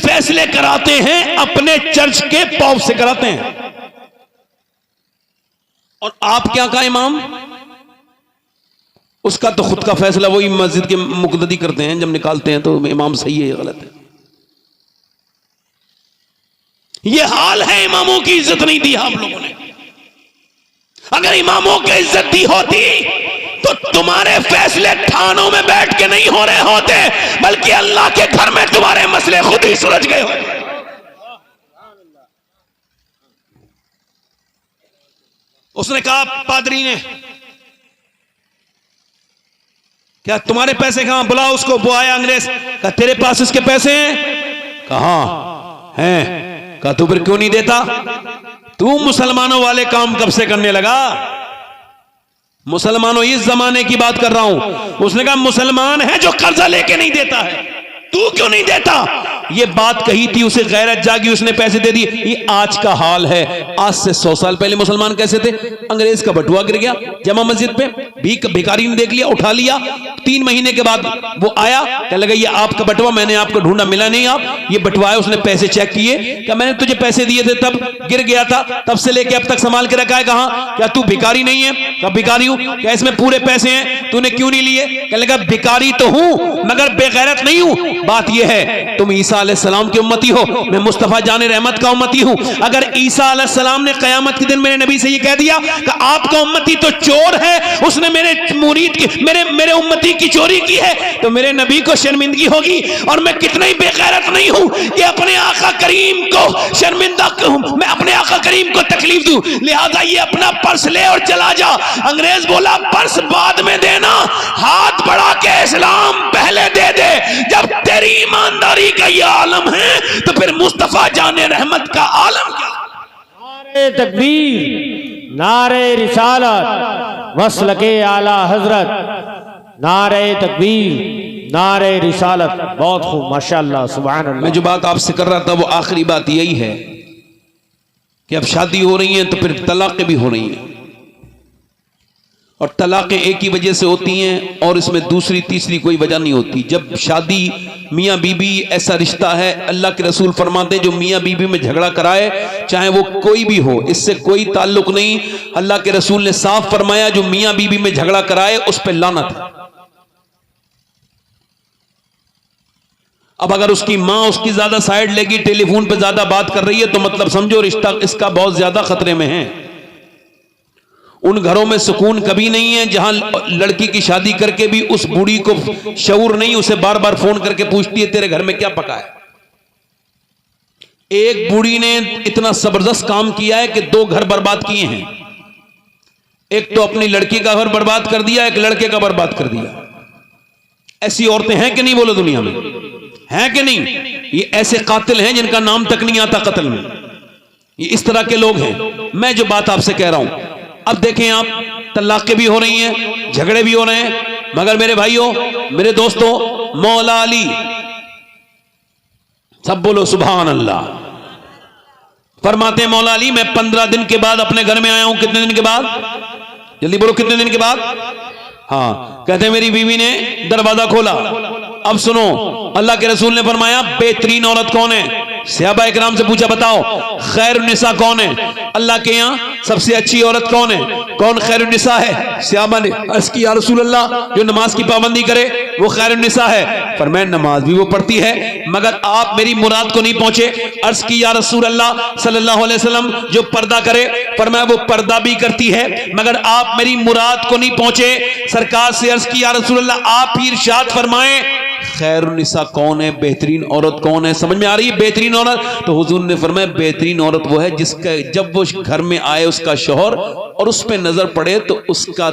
फैसले कराते हैं अपने चर्च के पौप से कराते हैं। और आप क्या कहा इमाम, उसका तो खुद का फैसला वही मस्जिद के मुक़द्दी करते हैं, जब निकालते हैं तो इमाम सही है या गलत है। ये हाल है, इमामों की इज्जत नहीं दी आप लोगों ने। अगर इमामों की इज्जत दी होती तो तुम्हारे फैसले थानों में बैठ के नहीं हो रहे होते, बल्कि अल्लाह के घर में तुम्हारे मसले खुद ही सुलझ गए होते। उसने कहा, पादरी ने, क्या तुम्हारे पैसे कहां, बुलाओ उसको। वो आया अंग्रेज, कहा तेरे पास उसके पैसे हैं? कहा हैं। कहा तू फिर क्यों नहीं देता? तू मुसलमानों वाले काम कब से करने लगा? मुसलमानों, इस जमाने की बात कर रहा हूं। उसने कहा मुसलमान है जो कर्जा लेके नहीं देता है, तू क्यों नहीं देता? ये बात कही थी, उसे गैरत जागी, उसने पैसे दे दिए। ये आज का हाल है। आज से 100 साल पहले मुसलमान कैसे थे? अंग्रेज का बटुआ गिर गया जमा मस्जिद पे, भिखारी ने देख लिया, उठा लिया। 3 महीने के बाद वो आया, कहने लगा ये आपका बटुआ, मैंने आपको ढूंढा, मिला नहीं आप, ये बटुआ है। उसने पैसे चेक किए, क्या मैंने तुझे पैसे दिए थे तब गिर गया था, तब से लेके अब तक संभाल के रखा है। कहां? क्या तू भिखारी नहीं है? क्या भिखारी हूं। क्या इसमें पूरे पैसे हैं, तूने क्यों नहीं लिए? कहने लगा भिखारी तो हूं मगर बेगैरत नहीं हूं। बात यह है तुम ईसा अलैहिस्सलाम की उम्मती हो, मैं मुस्तफा जाने रहमत का उम्मती हूं। अगर ईसा अलैहिस्सलाम ने कयामत के दिन मेरे नबी से ये कह दिया कि आपका उम्मती तो चोर है, उसने मेरे मुरीद की, मेरे उम्मती की चोरी की है, तो मेरे नबी को शर्मिंदगी होगी। और मैं कितना ही बेगैरत नहीं हूं कि अपने आका करीम को शर्मिंदा कहूं, मैं अपने आका करीम को तकलीफ दूं। लिहाजा ये अपना पर्स ले और चला जा। अंग्रेज बोला पर्स बाद में देना, हाथ बढ़ा के इस्लाम पहले दे दे। जब तेरी ईमानदारी का ये आलम है तो फिर मुस्तफा जाने रहमत का आलम क्या? नारे तकबीर, नारे रिसालत, वस्ल के आला हजरत, नारे तकबीर, नारे रिसालत। बहुत खूब, माशाअल्लाह, सुभान अल्लाह। मैं जो बात आपसे कर रहा था वो आखिरी बात यही है कि अब शादी हो रही है तो फिर तलाक़ें भी हो रही हैं, और तलाक़ें एक ही वजह से होती हैं और इसमें दूसरी तीसरी कोई वजह नहीं होती। जब शादी मियाँ बीबी ऐसा रिश्ता है, अल्लाह के रसूल फरमाते हैं जो मियाँ बीबी में झगड़ा कराए, चाहे वो कोई भी हो, इससे कोई ताल्लुक नहीं। अल्लाह के रसूल ने साफ फरमाया जो मियाँ बीबी में झगड़ा कराए उस पर लानत है। अब अगर उसकी माँ उसकी ज्यादा साइड लेगी, टेलीफोन पे ज्यादा बात कर रही है, तो मतलब समझो रिश्ता इसका बहुत ज्यादा खतरे में है। उन घरों में सुकून कभी नहीं है जहां लड़की की शादी करके भी उस बूढ़ी को शऊर नहीं, उसे बार बार फोन करके पूछती है तेरे घर में क्या पका है। एक बूढ़ी ने इतना जबरदस्त काम किया है कि 2 घर बर्बाद किए हैं। एक तो अपनी लड़की का घर बर्बाद कर दिया, एक लड़के का बर्बाद कर दिया। ऐसी औरतें हैं कि नहीं, बोलो दुनिया में हैं कि नहीं? ये ऐसे कातिल हैं जिनका नाम तक नहीं आता कत्ल में। ये इस तरह के लोग हैं। मैं जो बात आपसे कह रहा हूं, अब देखें आप, तलाक़ें भी हो रही हैं, झगड़े भी हो रहे हैं, मगर मेरे भाइयों, मेरे दोस्तों, मौला अली, सब बोलो सुभान अल्लाह। फरमाते हैं मौला अली, मैं 15 दिन के बाद अपने घर में आया हूं। कितने दिन के बाद? जल्दी बोलो, कितने दिन के बाद? हाँ, कहते हैं मेरी बीवी ने दरवाजा खोला। अब सुनो, अल्लाह के रसूल ने फरमाया बेहतरीन औरत कौन है? सहाबा इकराम से पूछा बताओ खैरुन निसा कौन है? अल्लाह के यहाँ सबसे अच्छी औरत कौन है? कौन खैरुन निसा है? सहाबा ने अर्ज़ की या रसूल अल्लाह, जो नमाज की पाबंदी करे वो खैरुन निसा है। पर मैं नमाज भी वो पढ़ती है, मगर आप मेरी मुराद को नहीं पहुंचे। अर्ज़ की या रसूल अल्लाह सल्लल्लाहु अलैहि वसल्लम, जो पर्दा करे, पर मैं वो पर्दा भी करती है, मगर आप मेरी मुराद को नहीं पहुंचे। सरकार से अर्ज़ की या रसूल अल्लाह, आप ही इरशाद फरमाएं खैरुन निसा कौन है, बेहतरीन औरत कौन है? समझ में आ रही है बेहतरीन औरत? तो हुजूर ने फरमाया बेहतरीन औरत वो है जिसका जब वो घर में आए उसका शौहर और उस पे नजर पड़े तो उसका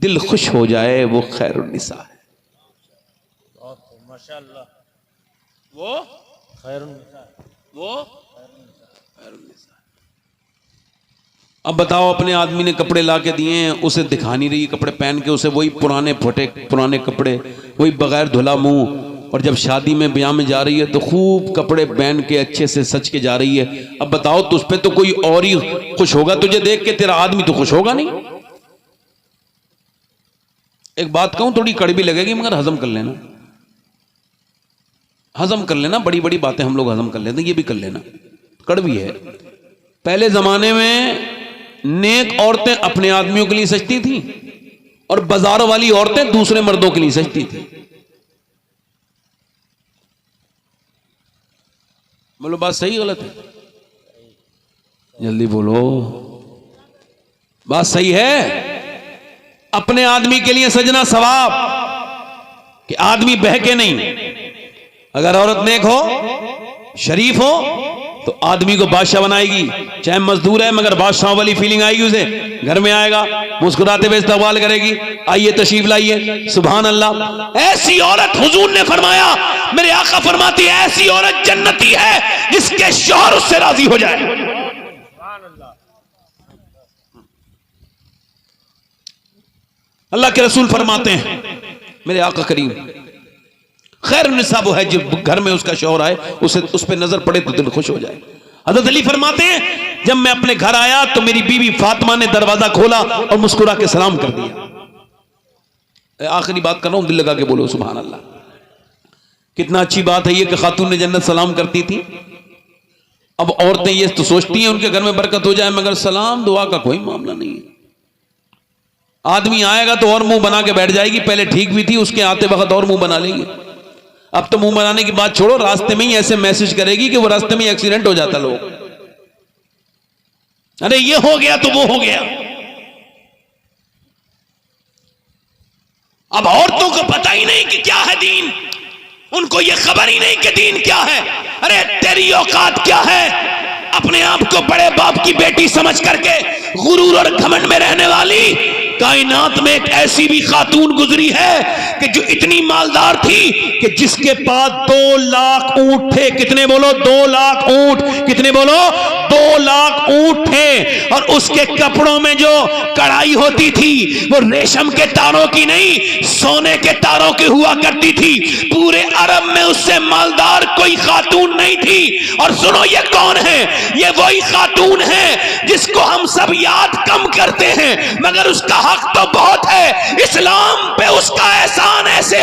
दिल खुश हो जाए, वो खैरुन निसा है। माशाअल्लाह, वो खैरुन निसा, वो खैरुन निसा। अब बताओ, अपने आदमी ने कपड़े ला के दिए हैं, उसे दिखा नहीं रही कपड़े पहन के, उसे वही पुराने फटे पुराने कपड़े, वही बगैर धुला मुंह। और जब शादी में ब्याह में जा रही है तो खूब कपड़े पहन के अच्छे से सज के जा रही है। अब बताओ, तुझ पे तो कोई और ही खुश होगा तुझे देख के, तेरा आदमी तो खुश होगा नहीं। एक बात कहूं, थोड़ी कड़वी लगेगी मगर हजम कर लेना। हजम कर लेना, बड़ी बड़ी बातें हम लोग हजम कर लेते हैं, ये भी कर लेना, कड़वी है। पहले जमाने में नेक औरतें अपने आदमियों के लिए सजती थी और बाजार वाली औरतें दूसरे मर्दों के लिए सजती थी। बोलो बात सही गलत है? जल्दी बोलो, बात सही है? अपने आदमी के लिए सजना सवाब कि आदमी बहके नहीं। अगर औरत नेक हो, शरीफ हो, तो आदमी को बादशाह बनाएगी। चाहे मजदूर है मगर बादशाह वाली फीलिंग आएगी उसे। घर में आएगा, मुस्कुराते हुए इस्तकबाल करेगी, आइए तशरीफ लाइए, सुभान अल्लाह। ऐसी औरत, हुजूर ने फरमाया, मेरे आका फरमाती है, ऐसी औरत जन्नती है जिसके शौहर उससे राजी हो जाए। अल्लाह के रसूल फरमाते हैं, मेरे आका करीम, खैर निसा वो है जो घर में उसका शौहर आए, उसे उस पर नजर पड़े तो दिल खुश हो जाए। हज़रत अली फरमाते हैं, जब मैं अपने घर आया तो मेरी बीवी फातिमा ने दरवाजा खोला और मुस्कुरा के सलाम कर दिया। आखिरी बात कर रहा हूं, दिल लगा के बोलो सुभान अल्लाह। कितना अच्छी बात है ये कि खातून ने जन्नत सलाम करती थी। अब औरतें ये तो सोचती हैं उनके घर में बरकत हो जाए, मगर सलाम दुआ का कोई मामला नहीं है। आदमी आएगा तो और मुंह बना के बैठ जाएगी, पहले ठीक भी थी, उसके आते वक्त और मुंह बना लेगी। अब तो मुंह बनाने की बात छोड़ो, रास्ते में ही ऐसे मैसेज करेगी कि वो रास्ते में ही एक्सीडेंट हो जाता लोग, अरे ये हो गया तो वो हो गया। अब औरतों को पता ही नहीं कि क्या है दीन, उनको ये खबर ही नहीं कि दीन क्या है। अरे तेरी औकात क्या है? अपने आप को बड़े बाप की बेटी समझ करके गुरूर और घमंड में रहने वाली, कायनात में एक ऐसी भी खातून गुजरी है कि जो इतनी मालदार थी कि जिसके पास 2 लाख ऊंट थे। कितने बोलो? 2 लाख ऊंट। कितने बोलो? 2 लाख ऊंट थे। और उसके कपड़ों में जो कढ़ाई होती थी वो रेशम के तारों की नहीं, सोने के तारों की हुआ करती थी। पूरे अरब में उससे मालदार कोई खातून नहीं थी। और सुनो, ये कौन है? ये वही खातून है जिसको हम सब याद कम करते हैं, मगर उसका हक तो बहुत है। इस्लाम पे उसका एहसान ऐसे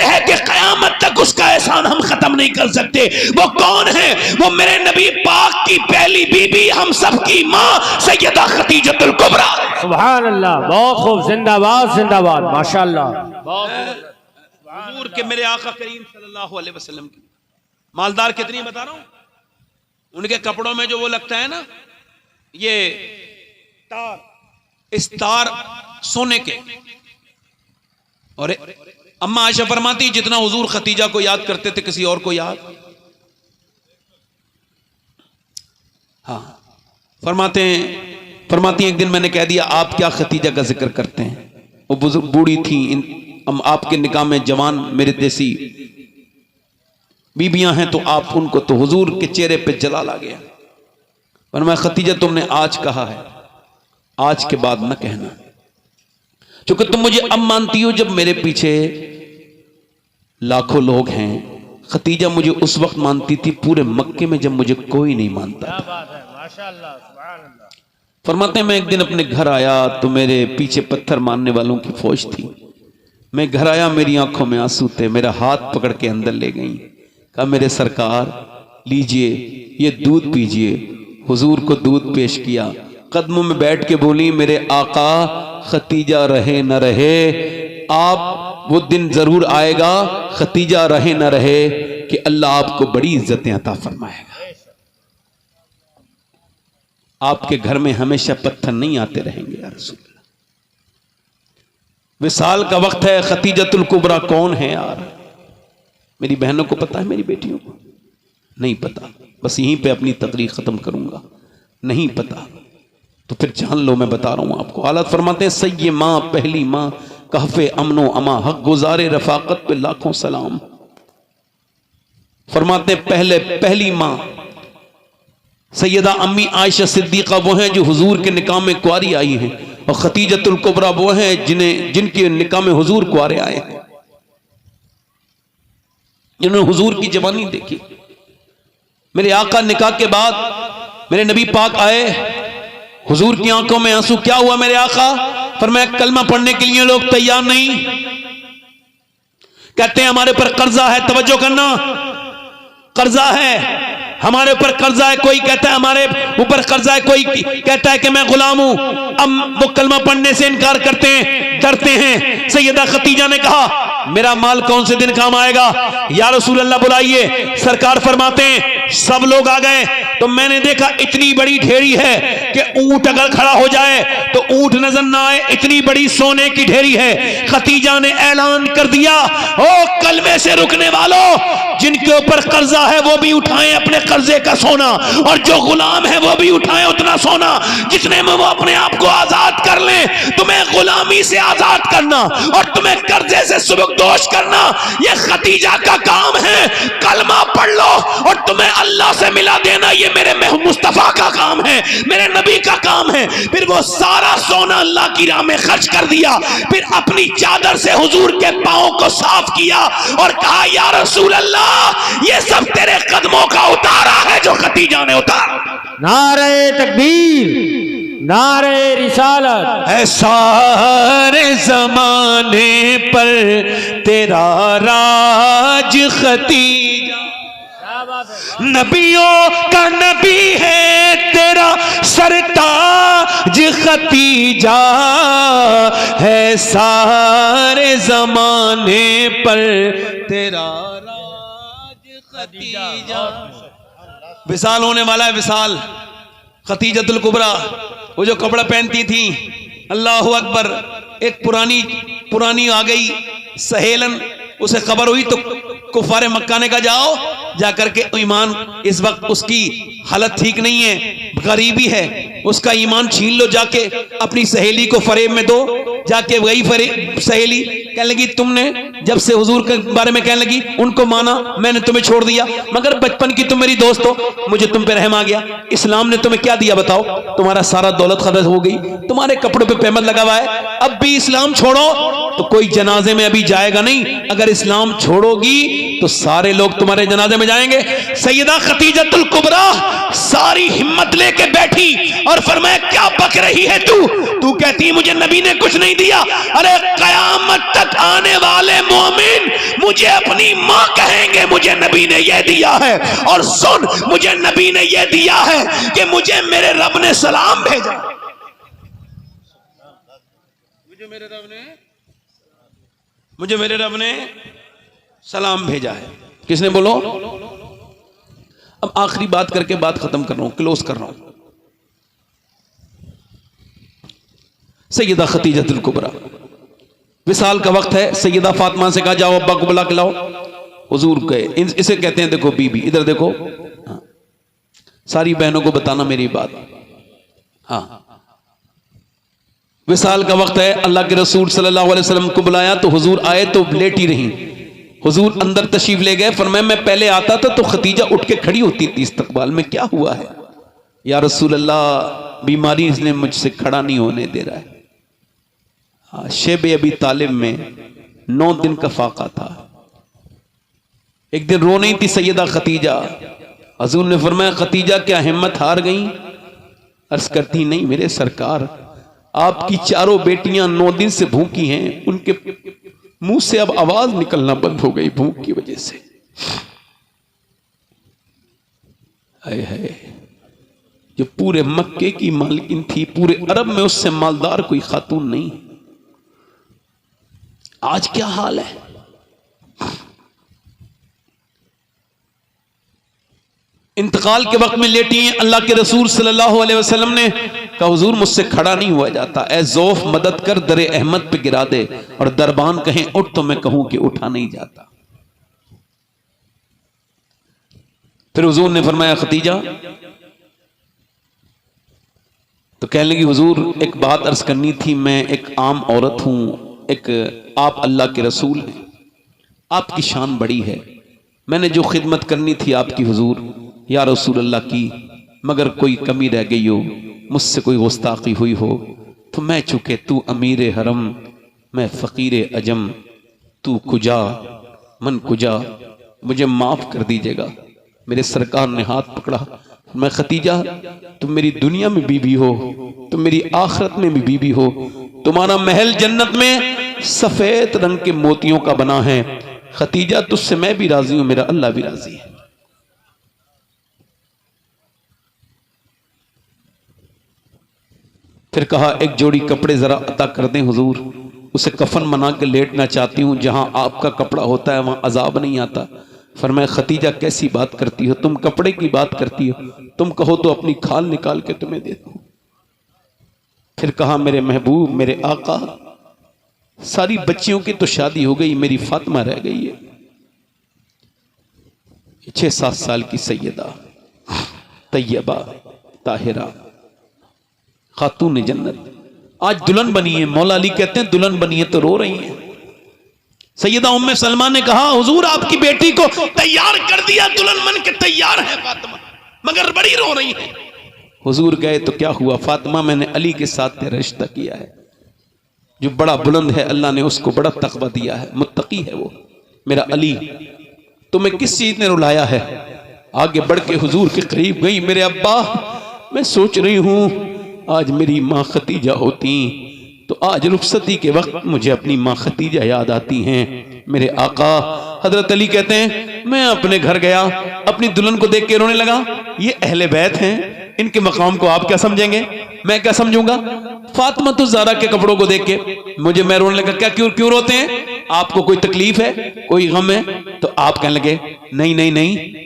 है कि कयामत तक उसका एहसान हम खत्म नहीं कर सकते। वो कौन है? वो मेरे नबी पाक की पहली बीबी, हम सब की मां सैयदा खदीजतुल कुबरा। सुभान अल्लाह, बहुत खूब, जिंदाबाद जिंदाबाद, माशाअल्लाह। हुजूर के मेरे आका करीम सल्लल्लाहु अलैहि वसल्लम की मालदार कितनी बता रहा हूं। उनके कपड़ों में जो वो लगता है ना, ये तार, इस तार सोने के। और अम्मा आयशा फरमाती, जितना हुजूर खतीजा को याद करते थे किसी और को याद। हाँ, फरमाती हैं एक दिन मैंने कह दिया, आप क्या खतीजा का जिक्र करते हैं? वो बुजुर्ग बूढ़ी थी, आपके निकाह में जवान मेरे देसी बीबियां हैं, तो आप उनको, तो हुजूर के चेहरे पे जलाल आ गया। फरमाया, खतीजा तुमने आज कहा है, आज के बाद न कहना, क्योंकि तुम मुझे अब मानती हो जब मेरे पीछे लाखों लोग हैं। खतीजा मुझे उस वक्त मानती थी पूरे मक्के में जब मुझे कोई नहीं मानता था। फरमाते हैं, मैं एक दिन अपने घर आया तो मेरे पीछे पत्थर मारने वालों की फौज थी। मैं घर आया, मेरी आंखों में आंसू थे, मेरा हाथ पकड़ के अंदर ले गई, कहा मेरे सरकार लीजिए ये दूध पीजिए। हुजूर को दूध पेश किया, कदमों में बैठ के बोली, मेरे आका खतीजा रहे न रहे, आप वो दिन जरूर आएगा, खतीजा रहे न रहे, कि अल्लाह आपको बड़ी इज्जतें अता फरमाएगा। आपके घर में हमेशा पत्थर नहीं आते रहेंगे या रसूल अल्लाह। विसाल का वक्त है, खतीजतुल कुबरा कौन है यार? मेरी बहनों को पता है, मेरी बेटियों को नहीं पता। बस यहीं पे अपनी तकरीर खत्म करूंगा। नहीं पता तो फिर जान लो, मैं बता रहा हूं आपको। हालत फरमाते हैं, सैये माँ, पहली माँ, कहफे अमनो अमा, हक गुजारे रफाकत पे लाखों सलाम। फरमाते पहली माँ सैयदा अम्मी आयशा सिद्दीका वो हैं जो हुजूर के निकाह में कुआरी आई हैं, और खतीजतुल कुबरा वो हैं जिनके निकाह में हुजूर कुआरे आए हैं, जिन्होंने हुजूर की जवानी देखी। मेरे आका निकाह के बाद मेरे नबी पाक आए, हुजूर की आंखों में आंसू। क्या हुआ मेरे आका? फरमाया, कलमा पढ़ने के लिए लोग तैयार नहीं। कहते हैं हमारे पर कर्जा है, तवज्जो करना, कर्जा है हमारे ऊपर, कर्जा है। कोई कहता है हमारे ऊपर कर्जा है, कोई कहता है कि मैं गुलाम हूं। अब वो कलमा पढ़ने से इनकार करते हैं, डरते हैं। सैयदा खतीजा ने कहा मेरा माल कौन से दिन काम आएगा, या रसूल अल्लाह बुलाइए। सरकार फरमाते हैं सब लोग आ गए तो मैंने देखा इतनी बड़ी ढेरी है कि ऊंट अगर खड़ा हो जाए तो ऊंट नजर ना आए, इतनी बड़ी सोने की ढेरी है। खतीजा ने ऐलान कर दिया, ओ कलमे से रुकने वालों, जिनके ऊपर कर्जा है वो भी उठाएं अपने कर्जे का सोना, और जो गुलाम है वो भी उठाएं उतना सोना जितने में वो अपने आप को आजाद कर लें। तुम्हें गुलामी से आजाद करना और तुम्हें कर्जे से सुबकदोश करना ये खतीजा का काम है। कलमा पढ़ लो और तुम्हें अल्लाह से मिला देना ये मेरे मुस्तफा का काम है, मेरे नबी का काम है। फिर वो सारा सोना अल्लाह की राह में खर्च कर दिया, फिर अपनी चादर से हुजूर के पांव को साफ किया और कहा या रसूल अल्लाह ये सब तेरे कदमों का उतारा है जो खतीजा ने उतारा। नारे तकबीर, नारे रिसालत। है सारे जमाने पर तेरा राज खतीजा, नबियों का नबी है तेरा सरताज खतीजा, है सारे जमाने पर तेरा राज खतीजा। विसाल होने वाला है, विसाल खतीजतुल कुबरा, वो जो कपड़ा पहनती थी, अल्लाहु अकबर। एक पुरानी आ गई सहेलन, उसे खबर हुई तो कुफारे मक्का ने कहा जाओ जाकर के ईमान, इस वक्त उसकी हालत ठीक नहीं है, गरीबी है, उसका ईमान छीन लो जाके, अपनी सहेली को फरेब में दो। जाके वही सहेली कहने लगी तुमने जब से हुजूर के बारे में कहने लगी उनको माना, मैंने तुम्हें छोड़ दिया, मगर बचपन की तुम मेरी दोस्त हो, मुझे तुम पे रहम आ गया। इस्लाम ने तुम्हें क्या दिया बताओ? तुम्हारा सारा दौलत खर्च हो गई, तुम्हारे कपड़ों पे पेमत लगा हुआ है, अब भी इस्लाम छोड़ो तो कोई जनाजे में अभी जाएगा नहीं, अगर इस्लाम छोड़ोगी तो सारे लोग तुम्हारे जनाजे में जाएंगे। सैयदा खतीजतुल कुबरा सारी हिम्मत लेके बैठी और फरमाया क्या बक रही है तू कहती मुझे नबी ने कुछ नहीं दिया। अरे कयामत तक आने वाले मोमिन मुझे अपनी मां कहेंगे मुझे नबी ने यह दिया है, और सुन मुझे नबी ने यह दिया है कि मुझे मेरे रब ने सलाम भेजा, मुझे मेरे रब ने सलाम भेजा है। किसने? बोलो। अब आखिरी बात करके बात खत्म कर रहा हूं, क्लोज कर रहा हूं। सैयदा खतीजतुल कुबरा, विसाल का वक्त है, सैयदा फातिमा से कहा जाओ अब्बा को बुला के लाओ। हुजूर गए, इसे कहते हैं देखो बीबी, इधर देखो, हाँ, सारी बहनों को बताना मेरी बात। हाँ, विसाल का वक्त है, अल्लाह के रसूल सल्लल्लाहु अलैहि वसल्लम को बुलाया तो हुजूर आए तो लेटी रही। हुजूर अंदर तशरीफ ले गए, फरमाया मैं पहले आता था तो खतीजा उठ के खड़ी होती थी इस्तकबाल में, क्या हुआ है? या रसूल अल्लाह बीमारी इसने मुझसे खड़ा नहीं होने दे रहा है। हाँ, शेब अबी तालिब में 9 दिन का फाका था। एक दिन रो नहीं थी सैयदा खतीजा, हुजूर ने फरमाया खतीजा क्या हिम्मत हार गई? अर्ज करती नहीं मेरे सरकार, आपकी चारों बेटियां 9 दिन से भूखी हैं, उनके मुंह से अब आवाज निकलना बंद हो गई भूख की वजह से। हाय हाय, जो पूरे मक्के की मालकिन थी, पूरे अरब में उससे मालदार कोई खातून नहीं। आज क्या हाल है? इंतकाल के वक्त में लेटी हैं, अल्लाह के रसूल सल्लल्लाहु अलैहि वसल्लम ने कहा हुजूर मुझसे खड़ा नहीं हुआ जाता, ए ज़ौफ मदद कर दरे अहमद पे गिरा दे, और दरबान कहें उठ तो मैं कहूं कि उठा नहीं जाता। फिर हुजूर ने फरमाया खतीजा, तो कहने लगी हुजूर एक बात अर्ज करनी थी, मैं एक आम औरत हूं, एक आप अल्लाह के रसूल हैं, आपकी शान बड़ी है, मैंने जो खिदमत करनी थी आपकी हुजूर या रसूल अल्लाह की, मगर कोई कमी रह गई हो, मुझसे कोई गुस्ताखी हुई हो तो मैं चुके तू अमीर हरम, मैं फ़कीर अजम, तू कुजा मन कुजा, मुझे माफ़ कर दीजिएगा। मेरे सरकार ने हाथ पकड़ा, मैं खतीजा तुम मेरी दुनिया में बीबी हो, तुम मेरी आखिरत में भी बीबी हो, तुम्हारा महल जन्नत में सफ़ेद रंग के मोतियों का बना है, खतीजा तुझसे मैं भी राजी हूं, मेरा अल्लाह भी राजी है। फिर कहा एक जोड़ी कपड़े जरा अता कर दें हुजूर, उसे कफन बना के लेटना चाहती हूं, जहां आपका कपड़ा होता है वहां अजाब नहीं आता। फरमाया खतीजा कैसी बात करती हो तुम, कपड़े की बात करती हो, तुम कहो तो अपनी खाल निकाल के तुम्हें देता हूं। फिर कहा मेरे महबूब मेरे आका, सारी बच्चियों की तो शादी हो गई, मेरी फातिमा रह गई है, 6-7 साल की सैयदा तैयबा ताहिरा खातून जन्नत, आज दुल्हन बनी है। मौला अली कहते हैं दुल्हन बनी है तो रो रही है। सैयदा उम्मे सलमा ने कहा हुजूर आपकी बेटी को तैयार कर दिया, दुल्हन बन के तैयार है फातिमा, मगर बड़ी रो रही है। हुजूर गए तो क्या हुआ, फातिमा मैंने अली के साथ तेरा रिश्ता किया है, जो बड़ा बुलंद है अल्लाह ने उसको बड़ा तकवा दिया है, मुत्तकी है वो मेरा अली, तुम्हें किस चीज ने रुलाया है। आगे बढ़ के हुजूर के करीब गई, मेरे अब्बा मैं सोच रही हूं आज मेरी माँ खतीजा होती तो आज रुखसती के वक्त मुझे अपनी माँ खतीजा याद आती हैं। मेरे आका हजरत अली कहते हैं मैं अपने घर गया, अपनी दुल्हन को देख के रोने लगा। ये अहले बैत हैं, इनके मकाम को आप क्या समझेंगे, मैं क्या समझूंगा। फातिमा तो ज़हरा के कपड़ों को देख के मैं रोने लगा। क्या क्यों क्यों रोते हैं, आपको कोई तकलीफ है, कोई गम है? तो आप कहने लगे नहीं नहीं नहीं,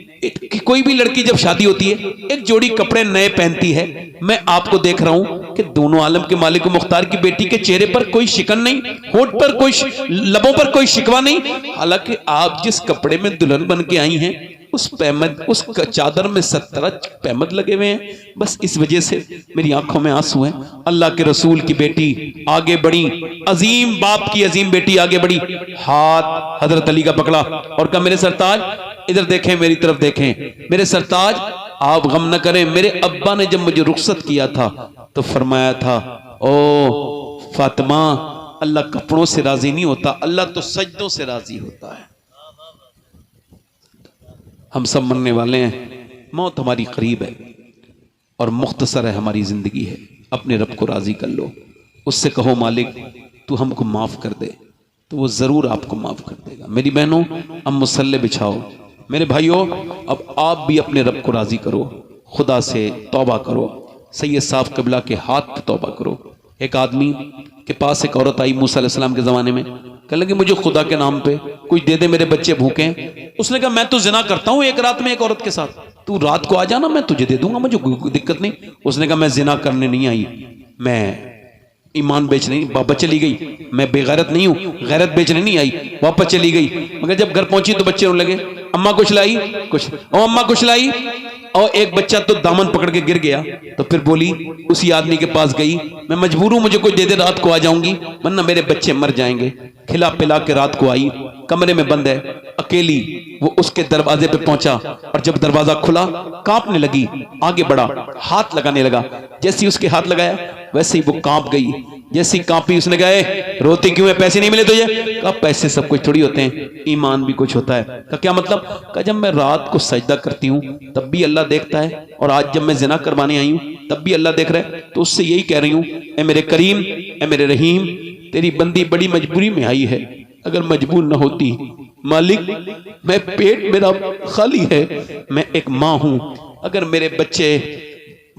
कोई भी लड़की जब शादी होती है एक जोड़ी कपड़े नए पहनती है। मैं आपको देख रहा हूं कि दोनों आलम के मालिक मुख्तार की बेटी के चेहरे पर कोई शिकन नहीं, होठ पर कोई, लबों पर कोई शिकवा नहीं। हालांकि आप जिस कपड़े में दुल्हन बन के आई हैं उस पैमद, उस चादर में 17 पैमद लगे हुए हैं, बस इस वजह से मेरी आंखों में आंसू हैं। अल्लाह के रसूल की बेटी आगे बढ़ी, अजीम बाप की अजीम बेटी आगे बढ़ी, हाथ हजरत अली का पकड़ा और कहा मेरे सरताज इधर देखें, मेरी तरफ देखें। मेरे सरताज आप गम न करें, मेरे अब्बा ने जब मुझे रुखसत किया था तो फरमाया था ओ फातिमा अल्लाह कपड़ों से राजी नहीं होता, अल्लाह तो सजदों से राजी होता है। हम सब मरने वाले हैं, मौत हमारी करीब है और मुख्तसर है हमारी जिंदगी है। अपने रब को राजी कर लो, उससे कहो मालिक तू हमको माफ कर दे, तो वो जरूर आपको माफ कर देगा। मेरी बहनों अब मुसल्ले बिछाओ, मेरे भाइयों अब आप भी अपने रब को राजी करो, खुदा से तौबा करो, सैयद साहब कबला के हाथ पे तौबा करो। एक आदमी के पास एक औरत आई मूसा अलैहिस्सलाम के ज़माने में, कहने लगी मुझे खुदा के नाम पे कुछ दे दे, मेरे बच्चे भूखे हैं। उसने कहा मैं तो जिना करता हूँ एक रात में एक औरत के साथ, तू रात को आ जाना मैं तुझे दे दूंगा, मुझे कोई दिक्कत नहीं। उसने कहा मैं जिना करने नहीं आई, मैं ईमान बेचने, वापस चली गई। मैं बेगैरत नहीं हूँ, गैरत बेचने नहीं आई, वापस चली गई। मगर जब घर पहुंची तो बच्चे रोने लगे, अम्मा कुछ लाई, कुछ ओ अम्मा कुछ लाई। और एक बच्चा तो दामन पकड़ के गिर गया, तो फिर बोली उसी आदमी के पास गई, मैं मजबूर हूं, मुझे कोई दे दे, रात को आ जाऊंगी वरना मेरे बच्चे मर जाएंगे। खिला पिला के रात को आई, कमरे में बंद है, अकेली। वो उसके दरवाजे पे पहुंचा और जब दरवाजा खुला कांपने लगी, आगे बढ़ा, हाथ लगाने लगा। जैसे ही उसके हाथ लगाया वैसे ही वो कांप गई। जैसी कांपी उसने कहा रोती क्यों है, पैसे नहीं मिले तुझे? कहा पैसे सब कुछ थोड़ी होते हैं, ईमान भी कुछ होता है। कहा क्या मतलब? कहा जब मैं रात को सजदा करती हूँ तब भी अल्लाह देखता है, और आज जब मैं जिना करवाने आई हूँ तब भी अल्लाह देख रहा है। तो उससे यही कह रही हूँ ए मेरे करीम, ए मेरे रहीम, तेरी बंदी बड़ी मजबूरी में आई है, अगर मजबूर न होती मालिक, मैं पेट मेरा खाली है, मैं एक माँ हूँ, अगर मेरे बच्चे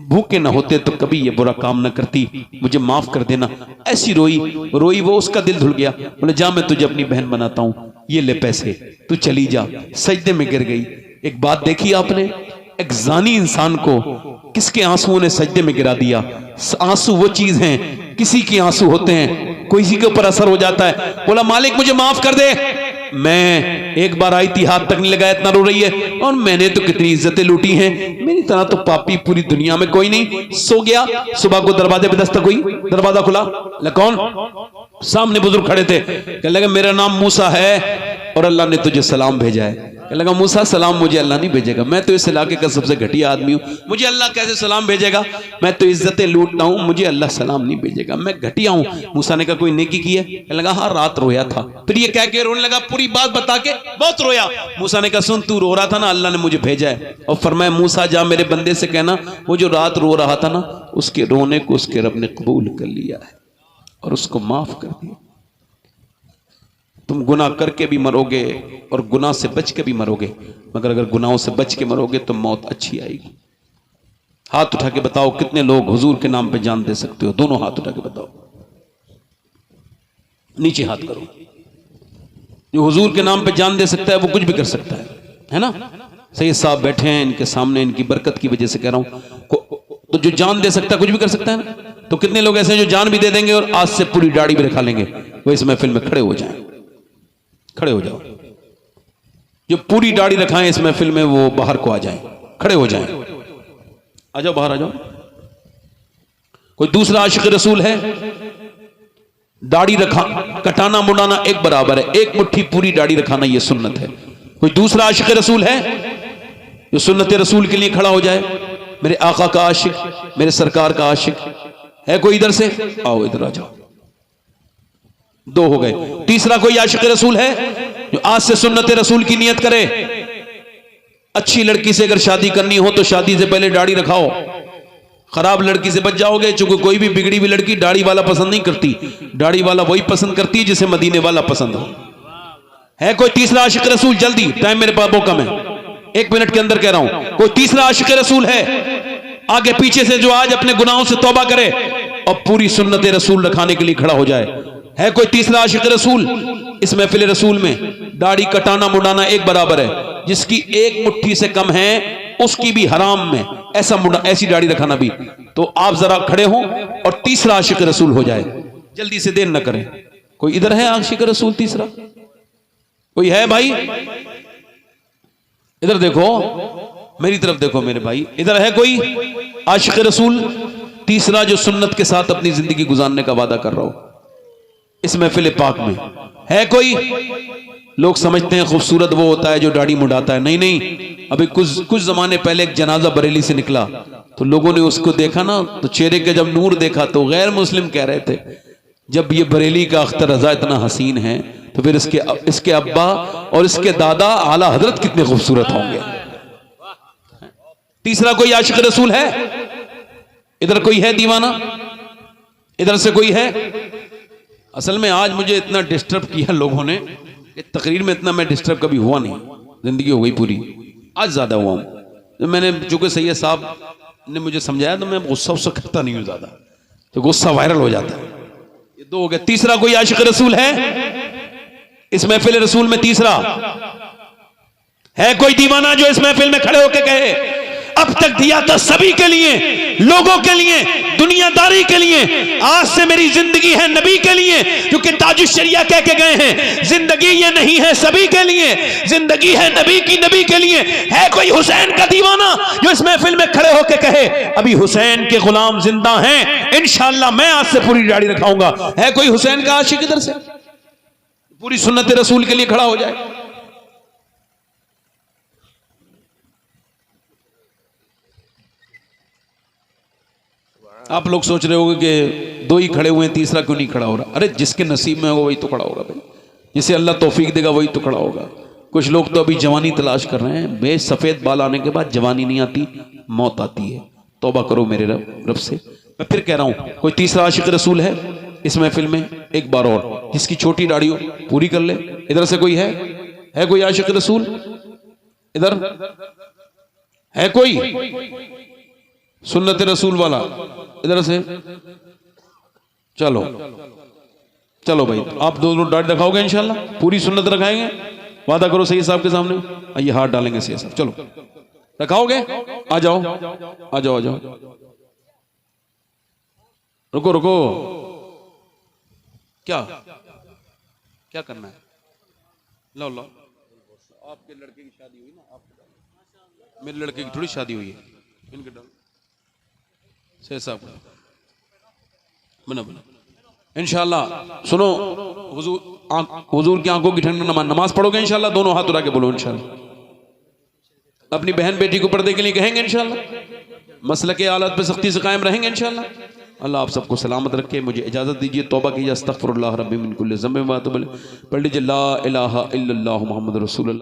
भूखे ना होते तो कभी ये बुरा काम न करती, मुझे माफ कर देना। ऐसी रोई रोई, वो उसका दिल धुल गया। बोले जा मैं तुझे अपनी बहन बनाता हूँ, ये ले पैसे, तू चली जा। सजदे में गिर गई। एक बात देखी आपने, एक जानी इंसान को किसके आंसुओं ने सजदे में गिरा दिया। आंसू वो चीज हैं, किसी के आंसू होते हैं, किसी के ऊपर असर हो जाता है। बोला मालिक मुझे माफ कर दे, मैं एक बार आई थी, हाथ तक नहीं लगाया, इतना रो रही है, और मैंने तो कितनी इज्जतें लूटी हैं, मेरी तरह तो पापी पूरी दुनिया में कोई नहीं। सो गया, सुबह को दरवाजे पे दस्तक हुई, दरवाजा खुला, कौन? सामने बुजुर्ग खड़े थे। कहने लगे मेरा नाम मूसा है और अल्लाह ने तुझे सलाम भेजा है। कहने लगा मूसा सलाम मुझे अल्लाह नहीं भेजेगा, मैं तो इस इलाके का सबसे घटिया आदमी हूँ, मुझे अल्लाह कैसे सलाम भेजेगा? मैं तो इज्जतें लूटता हूँ, मुझे अल्लाह सलाम नहीं भेजेगा, मैं घटिया हूँ। मूसा ने कहा कोई नेकी की है? कहने लगा हाँ रात रोया था। फिर ये कह के रोने लगा, पूरी बात बता के बहुत रोया। मूसा ने कहा सुन तू रो रहा था ना, अल्लाह ने मुझे भेजा है। और फरमाया मूसा जा मेरे बंदे से कहना वो जो रात रो रहा था ना, उसके रोने को उसके रब ने कबूल कर लिया है और उसको माफ कर दिया। तुम गुनाह करके भी मरोगे और गुनाह से बच के भी मरोगे, मगर अगर गुनाहों से बच के मरोगे तो मौत अच्छी आएगी। हाथ उठा के बताओ कितने लोग हुजूर के नाम पे जान दे सकते हो? दोनों हाथ उठा के बताओ, नीचे हाथ करो। जो हुजूर के नाम पे जान दे सकता है वो कुछ भी कर सकता है ना? सैयद साहब बैठे हैं इनके सामने, इनकी बरकत की वजह से कह रहा हूं। तो जो जान दे सकता है कुछ भी कर सकता है ना? तो कितने लोग ऐसे हैं जो जान भी दे देंगे और आज से पूरी दाढ़ी भी रखा लेंगे, वो इस महफिल में खड़े हो जाएं। खड़े हो जाओ, जो पूरी दाढ़ी रखाएं इस महफिल में वो बाहर को आ जाएं, खड़े हो जाएं। आ जाओ, बाहर आ जाओ। कोई दूसरा आशिक रसूल है? दाढ़ी रखा कटाना मुड़ाना एक बराबर है, एक मुट्ठी पूरी दाढ़ी रखाना ये सुन्नत है। कोई दूसरा आशिक रसूल है जो सुन्नत रसूल के लिए खड़ा हो जाए? मेरे आका का आशिक, मेरे सरकार का आशिक है कोई इधर से? आओ इधर आ जाओ। दो हो गए। तीसरा कोई आशिक रसूल है जो आज से सुन्नत रसूल की नियत करे? अच्छी लड़की से अगर शादी करनी हो तो शादी से पहले दाढ़ी रखाओ, खराब लड़की से बच जाओगे। चूंकि कोई भी बिगड़ी हुई लड़की दाढ़ी वाला पसंद नहीं करती, दाढ़ी वाला वही पसंद करती है जिसे मदीने वाला पसंद हो। है कोई तीसरा आशिक रसूल? जल्दी, टाइम मेरे पास बहुत कम है, 1 मिनट के अंदर कह रहा हूं। कोई तीसरा आशिक रसूल है आगे पीछे से जो आज अपने गुनाहों से तौबा करे और पूरी सुन्नत रसूल रखाने के लिए खड़ा हो जाए? है कोई तीसरा आशिक रसूल? इस महफिल रसूल में दाढ़ी कटाना मुड़ाना एक बराबर है, जिसकी एक मुट्ठी से कम है उसकी भी हराम में, ऐसी दाढ़ी रखाना भी। तो आप जरा खड़े हो और तीसरा आशिक रसूल हो जाए, जल्दी से देर न करें। कोई इधर है आशिक रसूल तीसरा? कोई है भाई? इधर देखो, मेरी तरफ देखो मेरे भाई, इधर है कोई आशिक रसूल तीसरा जो सुन्नत के साथ अपनी जिंदगी गुजारने का वादा कर रहा हो इस महफिल पाक में? है कोई? लोग समझते हैं खूबसूरत वो होता है जो दाढ़ी मुड़ाता है। नहीं नहीं, अभी कुछ जमाने पहले एक जनाजा बरेली से निकला तो लोगों ने उसको देखा ना, तो चेहरे के जब नूर देखा तो गैर मुस्लिम कह रहे थे जब ये बरेली का अख्तर रजा इतना हसीन है तो फिर इसके अब्बा और इसके दादा आला हजरत कितने खूबसूरत होंगे। तीसरा कोई आशिक रसूल है? इधर कोई है दीवाना? इधर से कोई है? असल में आज मुझे इतना डिस्टर्ब किया लोगों ने, तकरीर में इतना मैं डिस्टर्ब कभी हुआ नहीं, जिंदगी हो गई पूरी, आज ज्यादा हुआ हूं। मैंने चूंकि सैयद साहब ने मुझे समझाया तो मैं गुस्सा करता नहीं हूं ज्यादा, तो गुस्सा वायरल हो जाता है। ये दो हो गए। तीसरा कोई आशिक रसूल है इस महफिल रसूल में? तीसरा है कोई दीवाना जो इस महफिल में खड़े होकर कहे अब तक दिया था सभी के लिए, लोगों के लिए, दुनियादारी के लिए, आज से मेरी जिंदगी है नबी के लिए, क्योंकि ताजुश्शरिया कह के गए हैं जिंदगी ये नहीं है सभी के लिए, जिंदगी है नबी की, नबी के लिए। है कोई हुसैन का दीवाना जो इस महफिल में खड़े होकर कहे अभी हुसैन के गुलाम जिंदा हैं, इंशाअल्लाह मैं आज से पूरी दाढ़ी रखाऊंगा? है कोई हुसैन का आशिक इधर से पूरी सुन्नत रसूल के लिए खड़ा हो जाए? आप लोग सोच रहे होंगे कि दो ही खड़े हुए हैं, तीसरा क्यों नहीं खड़ा हो रहा? अरे जिसके नसीब में होगा वही तो खड़ा होगा भाई, जिसे अल्लाह तौफीक देगा वही तो खड़ा होगा। कुछ लोग तो अभी जवानी तलाश कर रहे हैं, बेश सफेद बाल आने के बाद जवानी नहीं आती, मौत आती है। तौबा करो मेरे रब से। मैं फिर कह रहा हूं, कोई तीसरा आशिक रसूल है इस महफिल में? एक बार और, जिसकी छोटी दाढ़ी हो पूरी कर ले। इधर से कोई है कोई आशिक रसूल? इधर है कोई सुन्नत रसूल वाला? इधर से चलो भाई, आप दोनों दाढ़ी रखाओगे इंशाल्लाह? पूरी सुन्नत रखाएंगे? वादा करो सैयद साहब के सामने। आइए हाथ डालेंगे सैयद साहब, चलो रखाओगे? आ जाओ। रुको, क्या करना है? लो आपके लड़के की शादी हुई ना, आपके मेरे लड़के की थोड़ी शादी हुई है, इनके डाल सैयद साहब बना इंशाल्लाह। सुनो, हुजूर की आंखों की ठंड नमाज पढ़ोगे इंशाल्लाह? दोनों हाथ उठा के बोलो इंशाल्लाह। अपनी बहन बेटी को पर्दे के लिए कहेंगे इंशाल्लाह, मसलक के हालात पे सख्ती से कायम रहेंगे इंशाल्लाह। अल्लाह आप सबको सलामत रखे। मुझे इजाजत दीजिए, तौबा कीजिए। अस्तगफिरुल्लाह रब्बी मिन कुल्लि ज़ंबिन व अतूबु इलैह। पढ़ लीजिए ला इलाहा इल्लल्लाह मुहम्मद रसूलुल्लाह।